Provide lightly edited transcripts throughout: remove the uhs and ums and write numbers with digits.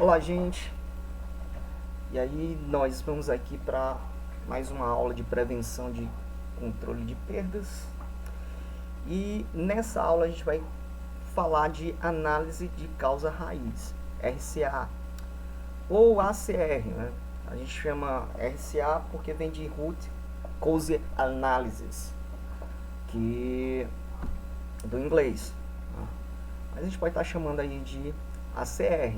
Olá, gente. E aí, nós vamos aqui para mais uma aula de prevenção de controle de perdas. E nessa aula a gente vai falar de análise de causa raiz, RCA, ou ACR, né? A gente chama RCA porque vem de Root Cause Analysis, que do inglês, né? Mas a gente pode estar chamando aí de ACR.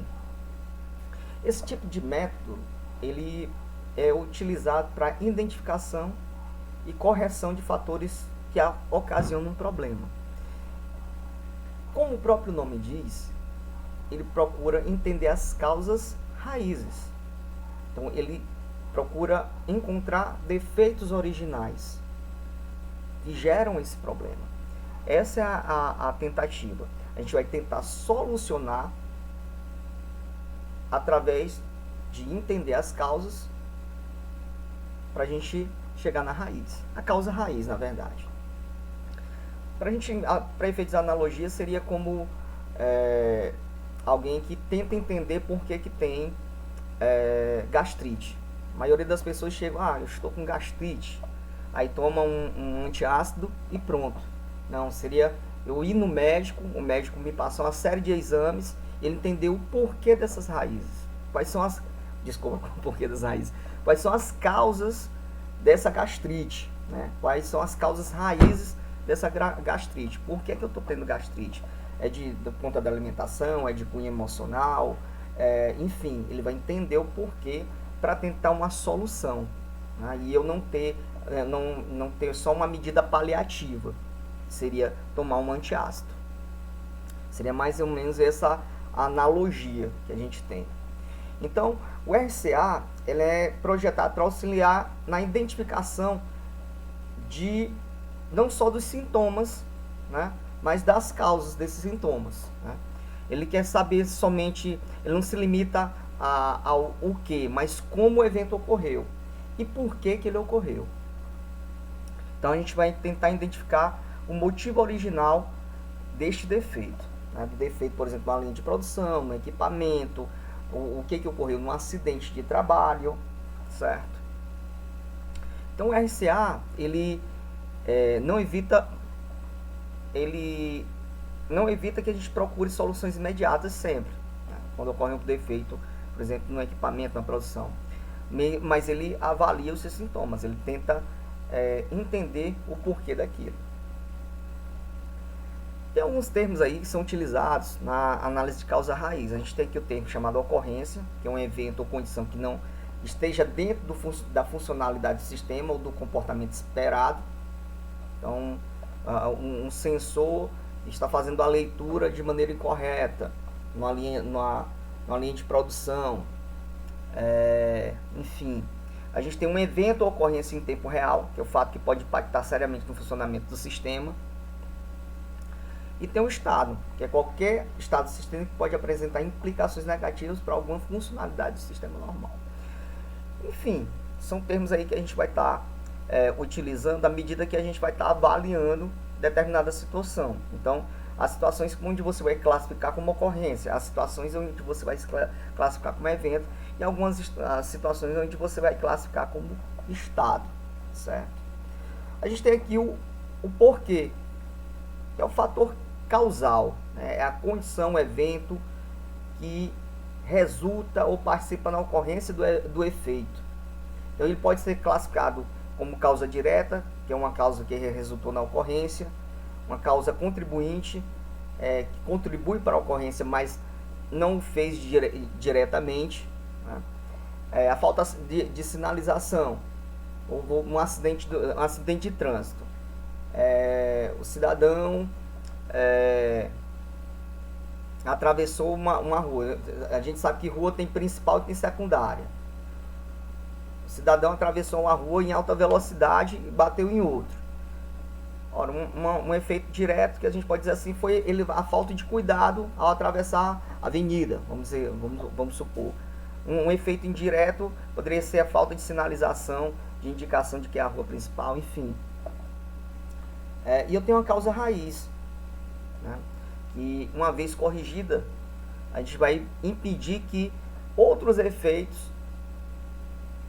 Esse tipo de método, ele é utilizado para identificação e correção de fatores que ocasionam um problema. Como o próprio nome diz, ele procura entender as causas raízes. Então, ele procura encontrar defeitos originais que geram esse problema. Essa é a tentativa. A gente vai tentar solucionar através de entender as causas para a gente chegar na raiz. A causa raiz, na verdade. Para efeitos de analogia, seria como alguém que tenta entender por que tem gastrite. A maioria das pessoas chegam, eu estou com gastrite. Aí toma um antiácido e pronto. Não, seria eu ir no médico, o médico me passou uma série de exames, ele entendeu o porquê dessas raízes. Quais são as... Desculpa, o porquê das raízes. Quais são as causas dessa gastrite, né? Quais são as causas raízes dessa gastrite. Por que eu estou tendo gastrite? É do ponto da alimentação, é de cunho emocional, enfim, ele vai entender o porquê para tentar uma solução, né? E eu não ter só uma medida paliativa, seria tomar um antiácido. Seria mais ou menos essa analogia que a gente tem. Então, o RCA ele é projetado para auxiliar na identificação de não só dos sintomas, né, mas das causas desses sintomas, né? Ele quer saber somente, ele não se limita ao o que, mas como o evento ocorreu e por que ele ocorreu. Então a gente vai tentar identificar o motivo original deste defeito, né? Do defeito, por exemplo, na linha de produção, no equipamento, o que ocorreu num acidente de trabalho, certo? Então o RCA, ele não evita que a gente procure soluções imediatas sempre, né? Quando ocorre um defeito, por exemplo, no equipamento, na produção. Mas ele avalia os seus sintomas, ele tenta entender o porquê daquilo. Tem alguns termos aí que são utilizados na análise de causa raiz. A gente tem aqui o termo chamado ocorrência, que é um evento ou condição que não esteja dentro da funcionalidade do sistema ou do comportamento esperado. Então, um sensor está fazendo a leitura de maneira incorreta numa linha de produção. Enfim, a gente tem um evento ou ocorrência em tempo real, que é o fato que pode impactar seriamente no funcionamento do sistema. E tem o estado, que é qualquer estado do sistema que pode apresentar implicações negativas para alguma funcionalidade do sistema normal. Enfim, são termos aí que a gente vai estar utilizando à medida que a gente vai estar avaliando determinada situação. Então, as situações onde você vai classificar como ocorrência, as situações onde você vai classificar como evento e algumas situações onde você vai classificar como estado, certo? A gente tem aqui o porquê, que é o fator causal, né? É a condição, o evento que resulta ou participa na ocorrência do efeito. Então ele pode ser classificado como causa direta, que é uma causa que resultou na ocorrência, uma causa contribuinte, que contribui para a ocorrência, mas não fez diretamente, né? A falta de sinalização, ou um acidente de trânsito. O cidadão atravessou uma rua. A gente sabe que rua tem principal e tem secundária. O cidadão atravessou uma rua em alta velocidade e bateu em outro. Ora, um efeito direto que a gente pode dizer assim foi a falta de cuidado ao atravessar a avenida, vamos supor. Um efeito indireto poderia ser a falta de sinalização, de indicação de que é a rua principal, enfim. E eu tenho uma causa raiz, né? Que uma vez corrigida, a gente vai impedir que outros efeitos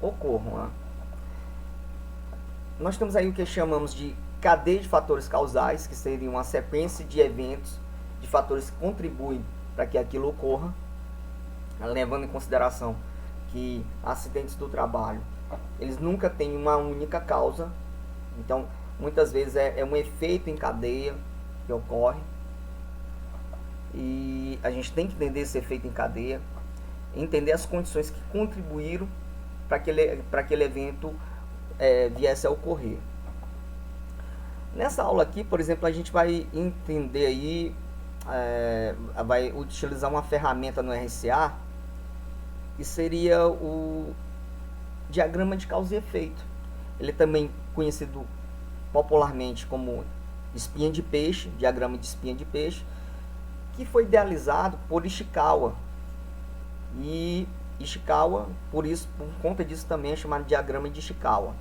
ocorram. Né? Nós temos aí o que chamamos de cadeia de fatores causais, que seria uma sequência de eventos, de fatores que contribuem para que aquilo ocorra, levando em consideração que acidentes do trabalho, eles nunca têm uma única causa, então muitas vezes é um efeito em cadeia que ocorre, e a gente tem que entender esse efeito em cadeia, entender as condições que contribuíram para aquele evento viesse a ocorrer. Nessa aula aqui, por exemplo, a gente vai entender aí, vai utilizar uma ferramenta no RCA, que seria o diagrama de causa e efeito. Ele é também conhecido popularmente como espinha de peixe, diagrama de espinha de peixe, que foi idealizado por Ishikawa. E Ishikawa, por conta disso também é chamado de diagrama de Ishikawa.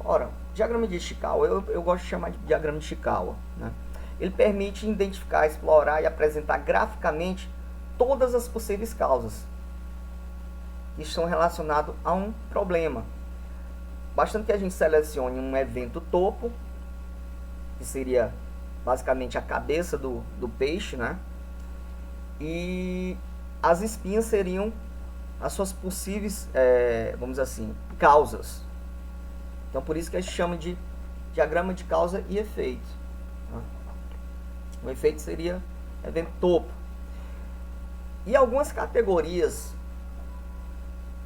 Ora, diagrama de Ishikawa, eu gosto de chamar de diagrama de Ishikawa, né? Ele permite identificar, explorar e apresentar graficamente todas as possíveis causas que estão relacionadas a um problema. Bastante que a gente selecione um evento topo, que seria basicamente a cabeça do peixe, né? E as espinhas seriam as suas possíveis, vamos dizer assim, causas. Então, por isso que a gente chama de diagrama de causa e efeito. Né? O efeito seria evento topo. E algumas categorias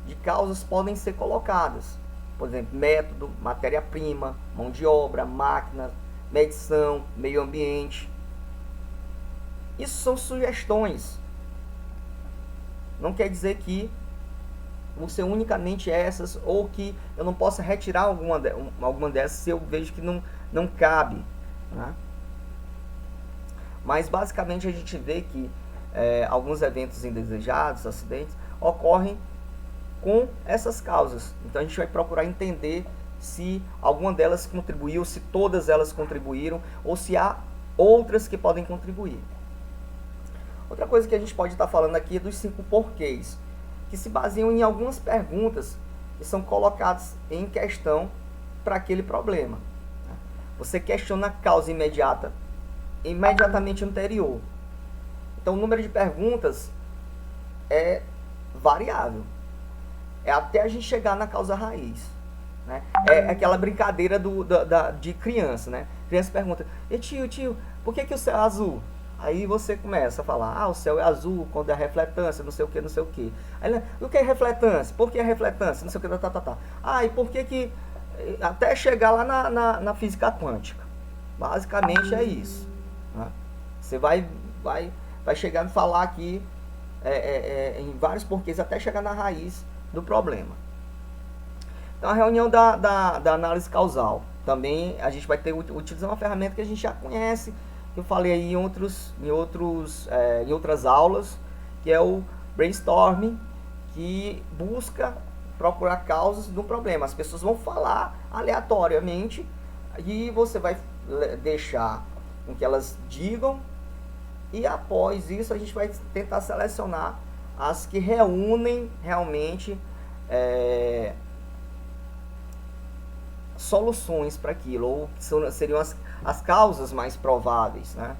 de causas podem ser colocadas. Por exemplo, método, matéria-prima, mão de obra, máquina, medição, meio ambiente. Isso são sugestões. Não quer dizer que vão ser unicamente essas, ou que eu não possa retirar alguma dessas se eu vejo que não cabe. Né? Mas basicamente a gente vê que alguns eventos indesejados, acidentes, ocorrem com essas causas. Então a gente vai procurar entender se alguma delas contribuiu, se todas elas contribuíram, ou se há outras que podem contribuir. Outra coisa que a gente pode estar falando aqui é dos 5 porquês, que se baseiam em algumas perguntas que são colocadas em questão para aquele problema. Você questiona a causa imediatamente anterior. Então o número de perguntas é variável. É até a gente chegar na causa raiz. Né? É aquela brincadeira de criança. Né? Criança pergunta, e tio, por que o céu é azul? Aí você começa a falar, o céu é azul quando é refletância, não sei o que, não sei o que. Aí, o que é refletância? Por que é refletância? Não sei o que, tá. E por que até chegar lá na física quântica? Basicamente é isso. Né? Você vai chegar a falar aqui em vários porquês até chegar na raiz do problema. Então a reunião da análise causal. Também a gente vai utilizar uma ferramenta que a gente já conhece, que eu falei aí em outras aulas, que é o brainstorming, que busca procurar causas do problema. As pessoas vão falar aleatoriamente e você vai deixar com que elas digam, e após isso a gente vai tentar selecionar as que reúnem realmente soluções para aquilo, ou que seriam as causas mais prováveis. Né?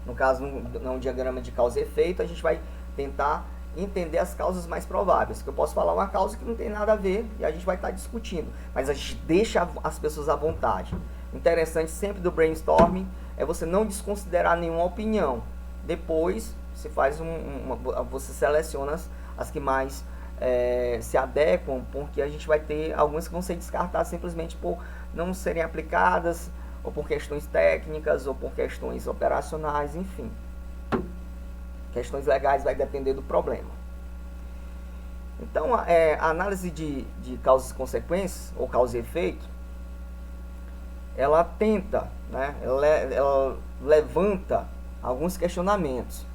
No caso, num diagrama de causa e efeito, a gente vai tentar entender as causas mais prováveis. Que eu posso falar uma causa que não tem nada a ver e a gente vai estar discutindo, mas a gente deixa as pessoas à vontade. O interessante sempre do brainstorming é você não desconsiderar nenhuma opinião. Depois você faz você seleciona as que mais se adequam, porque a gente vai ter algumas que vão ser descartadas simplesmente por não serem aplicadas, ou por questões técnicas, ou por questões operacionais, enfim. Questões legais vai depender do problema. Então, a análise de causas e consequências, ou causa e efeito, ela tenta, né, ela levanta alguns questionamentos.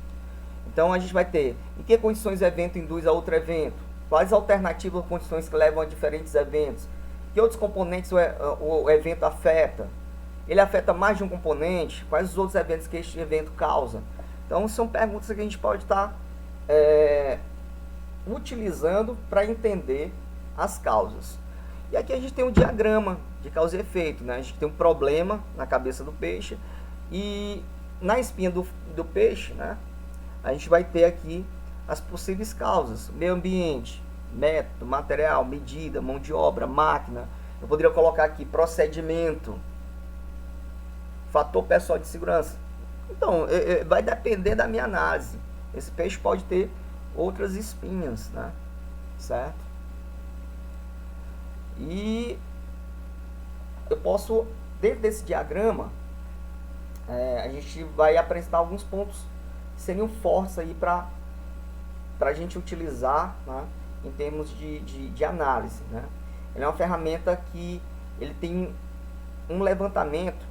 Então a gente vai ter, em que condições o evento induz a outro evento? Quais alternativas ou condições que levam a diferentes eventos? Que outros componentes o evento afeta? Ele afeta mais de um componente? Quais os outros eventos que este evento causa? Então são perguntas que a gente pode estar utilizando para entender as causas. E aqui a gente tem um diagrama de causa e efeito, né? A gente tem um problema na cabeça do peixe e na espinha do peixe, né? A gente vai ter aqui as possíveis causas: meio ambiente, método, material, medida, mão de obra, máquina. Eu poderia colocar aqui procedimento, fator pessoal de segurança. Então, vai depender da minha análise. Esse peixe pode ter outras espinhas, né? Certo? E eu posso, dentro desse diagrama, a gente vai apresentar alguns pontos que seriam fortes aí para a gente utilizar, né, em termos de análise, né? Ele é uma ferramenta que ele tem um levantamento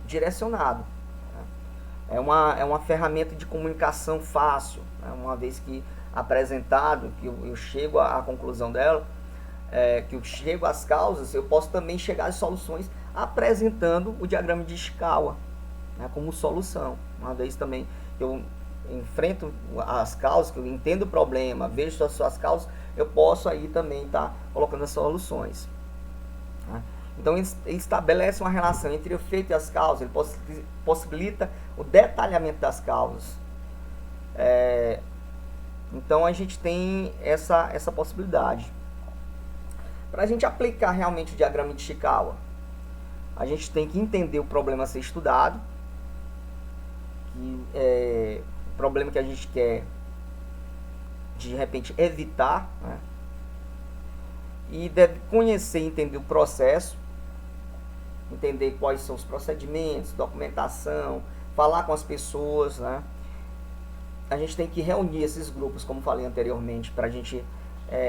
direcionado, né? É uma ferramenta de comunicação fácil, né? Uma vez que apresentado, que eu chego à conclusão dela, que eu chego às causas, eu posso também chegar às soluções apresentando o diagrama de Ishikawa, né, como solução. Uma vez também que eu enfrento as causas, que eu entendo o problema, vejo as suas causas, eu posso aí também estar colocando as soluções, né? Então ele estabelece uma relação entre o efeito e as causas, ele possibilita o detalhamento das causas. Então a gente tem essa possibilidade. Para a gente aplicar realmente o diagrama de Ishikawa, a gente tem que entender o problema a ser estudado, o problema que a gente quer de repente evitar, né? E deve conhecer e entender o processo, entender quais são os procedimentos, documentação, falar com as pessoas, né? A gente tem que reunir esses grupos, como falei anteriormente, para a gente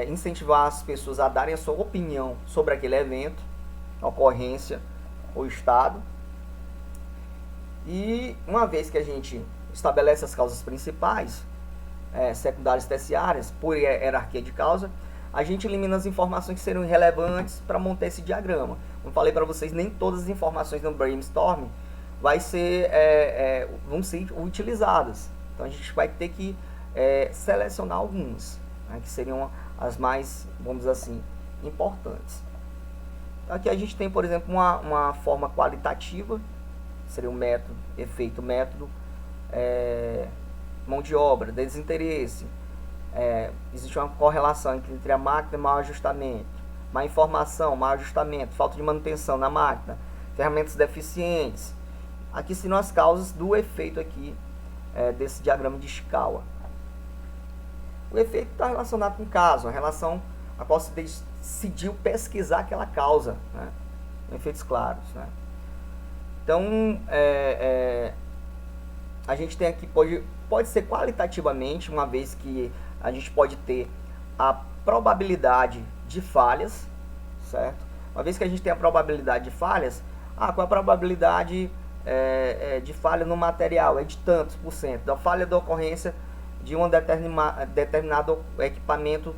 incentivar as pessoas a darem a sua opinião sobre aquele evento, ocorrência ou estado. E uma vez que a gente estabelece as causas principais, secundárias e terciárias, por hierarquia de causa, a gente elimina as informações que seriam irrelevantes para montar esse diagrama. Como falei para vocês, nem todas as informações no brainstorm vão ser utilizadas. Então a gente vai ter que selecionar algumas, né, que seriam as mais, vamos dizer assim, importantes. Aqui a gente tem, por exemplo, uma forma qualitativa, seria o método, efeito método, mão de obra, desinteresse, existe uma correlação entre a máquina e mau ajustamento, má informação, mau ajustamento, falta de manutenção na máquina, ferramentas deficientes. Aqui seriam as causas do efeito aqui, desse diagrama de Ishikawa. O efeito está relacionado com o caso, a relação a qual se decidiu pesquisar aquela causa, né? Efeitos claros, né? Então, a gente tem aqui, pode ser qualitativamente, uma vez que a gente pode ter a probabilidade de falhas, certo? Uma vez que a gente tem a probabilidade de falhas, qual é a probabilidade de falha no material? É de tantos por cento. Da falha da ocorrência de um determinado equipamento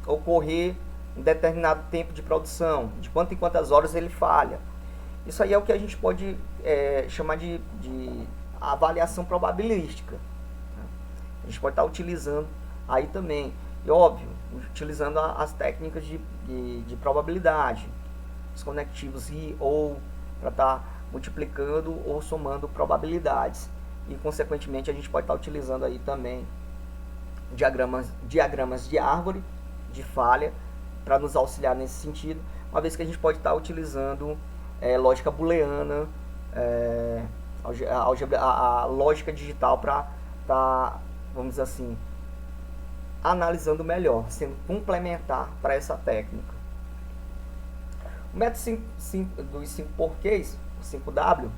ocorrer em determinado tempo de produção, de quanto em quantas horas ele falha. Isso aí é o que a gente pode chamar de avaliação probabilística, né? A gente pode estar utilizando aí também, e óbvio, utilizando as técnicas de probabilidade, os conectivos e ou, para estar multiplicando ou somando probabilidades. E consequentemente a gente pode estar utilizando aí também diagramas de árvore, de falha, para nos auxiliar nesse sentido, uma vez que a gente pode estar utilizando lógica booleana, a lógica digital para estar, vamos dizer assim, analisando melhor, sendo complementar para essa técnica. O método dos 5 porquês, 5W,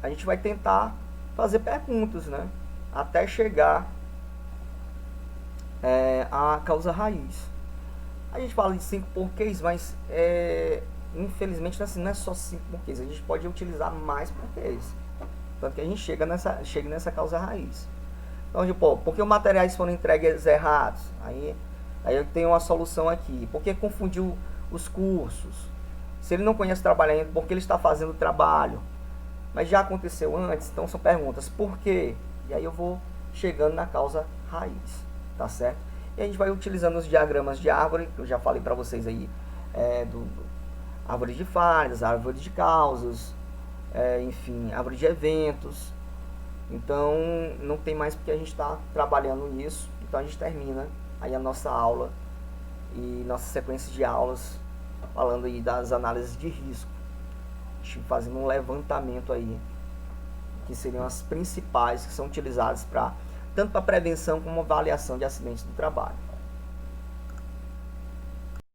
a gente vai tentar fazer perguntas, né, até chegar à causa raiz. A gente fala de 5 porquês, mas infelizmente assim, não é só 5 porquês, a gente pode utilizar mais porquês, tanto que a gente chega nessa causa raiz. Então, tipo, por que os materiais foram entregues errados? Aí eu tenho uma solução aqui. Por que confundiu os cursos? Se ele não conhece trabalho ainda, por que ele está fazendo o trabalho? Mas já aconteceu antes? Então são perguntas. Por quê? E aí eu vou chegando na causa raiz, tá certo? E a gente vai utilizando os diagramas de árvore, que eu já falei para vocês aí, do árvore de falhas, árvore de causas, enfim, árvore de eventos. Então, não tem mais porque a gente está trabalhando nisso. Então, a gente termina aí a nossa aula e nossa sequência de aulas falando aí das análises de risco. A gente fazendo um levantamento aí, que seriam as principais que são utilizadas tanto para prevenção como avaliação de acidentes do trabalho.